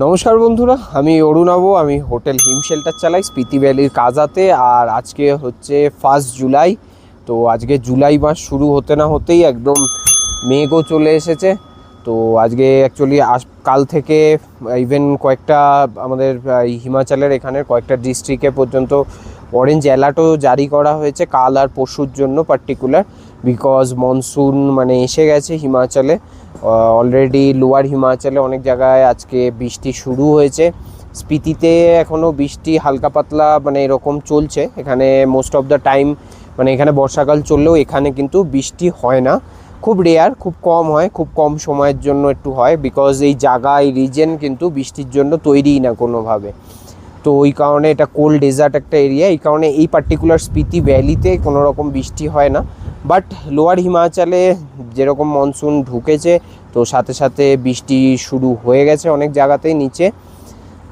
নমস্কার বন্ধুরা, আমি অরুণাব। আমি হোটেল হিম শেল্টার চালাই স্পিতি ভ্যালির কাজাতে। আর আজকে হচ্ছে 1 জুলাই। তো আজকে জুলাই মাস শুরু হতে না হতেই একদম মেঘও চলে এসেছে। তো আজকে অ্যাকচুয়ালি কাল থেকে ইভেন কয়েকটা আমাদের হিমাচলের এখানের কয়েকটা ডিস্ট্রিক্টে পর্যন্ত অরেঞ্জ অ্যালার্টও জারি করা হয়েছে কাল আর পরশুর জন্য পার্টিকুলার, বিকজ মনসুন মানে এসে গেছে হিমাচলে। অলরেডি লোয়ার হিমাচলে অনেক জায়গায় আজকে বৃষ্টি শুরু হয়েছে। স্পিতিতে এখনও বৃষ্টি হালকা পাতলা মানে এরকম চলছে। এখানে মোস্ট অফ দ্য টাইম মানে এখানে বর্ষাকাল চললেও এখানে কিন্তু বৃষ্টি হয় না, খুব রেয়ার, খুব কম হয়, খুব কম সময়ের জন্য একটু হয়, বিকজ এই জায়গা এই রিজেন কিন্তু বৃষ্টির জন্য তৈরিই না কোনোভাবে। তো ওই কারণে এটা কোল্ড ডেজার্ট একটা এরিয়া, এই কারণে এই পার্টিকুলার স্পিতি ভ্যালিতে কোনো রকম বৃষ্টি হয় না। বাট লোয়ার হিমাচলে যেরকম মনসুন ঢুকেছে, তো সাথে সাথে বৃষ্টি শুরু হয়ে গেছে অনেক জায়গাতেই নিচে।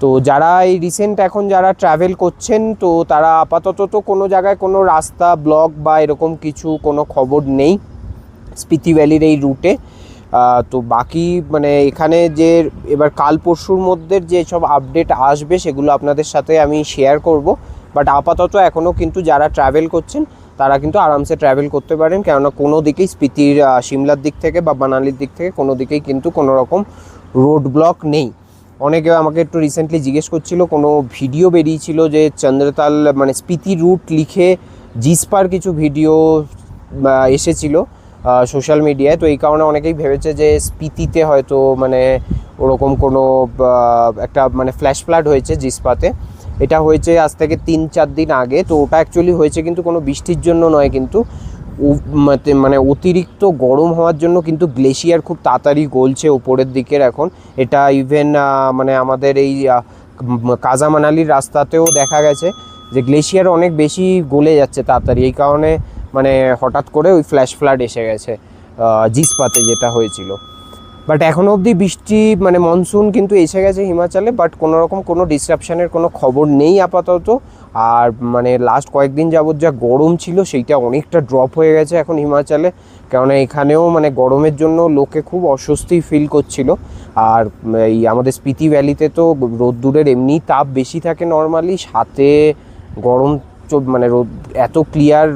তো যারা এই রিসেন্ট এখন যারা ট্রাভেল করছেন, তো তারা আপাতত তো কোনো জায়গায় কোনো রাস্তা ব্লক বা এরকম কিছু কোনো খবর নেই স্পিতি ভ্যালির এই রুটে। তো বাকি মানে এখানে যে এবার কাল পরশুর মধ্যে যে সব আপডেট আসবে সেগুলো আপনাদের সাথে আমি শেয়ার করব। বাট আপাতত এখনও কিন্তু যারা ট্রাভেল করছেন তারা কিন্তু আরামসে ট্রাভেল করতে পারেন, কেননা কোনো দিকেই স্পিতির সিমলার দিক থেকে বা মানালির দিক থেকে কোনো দিকেই কিন্তু কোনো রকম রোড ব্লক নেই। অনেকে আমাকে একটু রিসেন্টলি জিজ্ঞেস করছিল, কোনো ভিডিও বেরিয়েছিল যে চন্দ্রতাল মানে স্পিতি রুট লিখে জিসপার কিছু ভিডিও এসেছিলো সোশ্যাল মিডিয়ায়। তো এই কারণে অনেকেই ভেবেছে যে স্পিতিতে হয়তো মানে ওরকম কোনো একটা মানে ফ্ল্যাশ ফ্লাড হয়েছে জিসপাতে। এটা হয়েছে আজ থেকে 3-4 দিন আগে। তো ওটা অ্যাকচুয়ালি হয়েছে কিন্তু কোনো বৃষ্টির জন্য নয়, কিন্তু মানে অতিরিক্ত গরম হওয়ার জন্য কিন্তু গ্লেশিয়ার খুব তাড়াতাড়ি গলছে ওপরের দিকের এখন। এটা ইভেন মানে আমাদের এই কাজা মানালির রাস্তাতেও দেখা গেছে যে গ্লেশিয়ার অনেক বেশি গলে যাচ্ছে তাড়াতাড়ি। এই কারণে মানে হঠাৎ করে ওই ফ্ল্যাশ ফ্লাড এসে গেছে জিসপাতে যেটা হয়েছিল। বাট এখনও অবধি বৃষ্টি মানে মনসুন কিন্তু এসে গেছে হিমাচলে, বাট কোনো রকম কোনো ডিসরাপশানের কোনো খবর নেই আপাতত। আর মানে লাস্ট কয়েকদিন যাবত যা গরম ছিল সেইটা অনেকটা ড্রপ হয়ে গেছে এখন হিমাচলে, কেননা এখানেও মানে গরমের জন্য লোকে খুব অস্বস্তি ফিল করছিল। আর এই আমাদের স্পিতি ভ্যালিতে তো রোদ্দুরের এমনি তাপ বেশি থাকে নর্মালি, সাথে গরম মানে রোদ এত ক্লিয়ার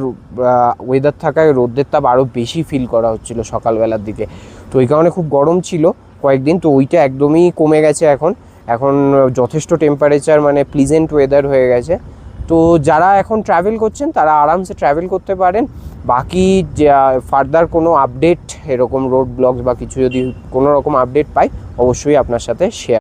ওয়েদার থাকায় রোদের তাপ আরও বেশি ফিল করা হচ্ছিলো সকালবেলার দিকে। তো এই কারণে খুব গরম ছিল কয়েকদিন, তো ওইটা একদমই কমে গেছে এখন যথেষ্ট টেম্পারেচার মানে প্লিজেন্ট ওয়েদার হয়ে গেছে। তো যারা এখন ট্রাভেল করছেন তারা আরামসে ট্রাভেল করতে পারেন। বাকি ফার্দার কোনো আপডেট এরকম রোড ব্লগস বা কিছু যদি কোনো রকম আপডেট পাই অবশ্যই আপনার সাথে শেয়ার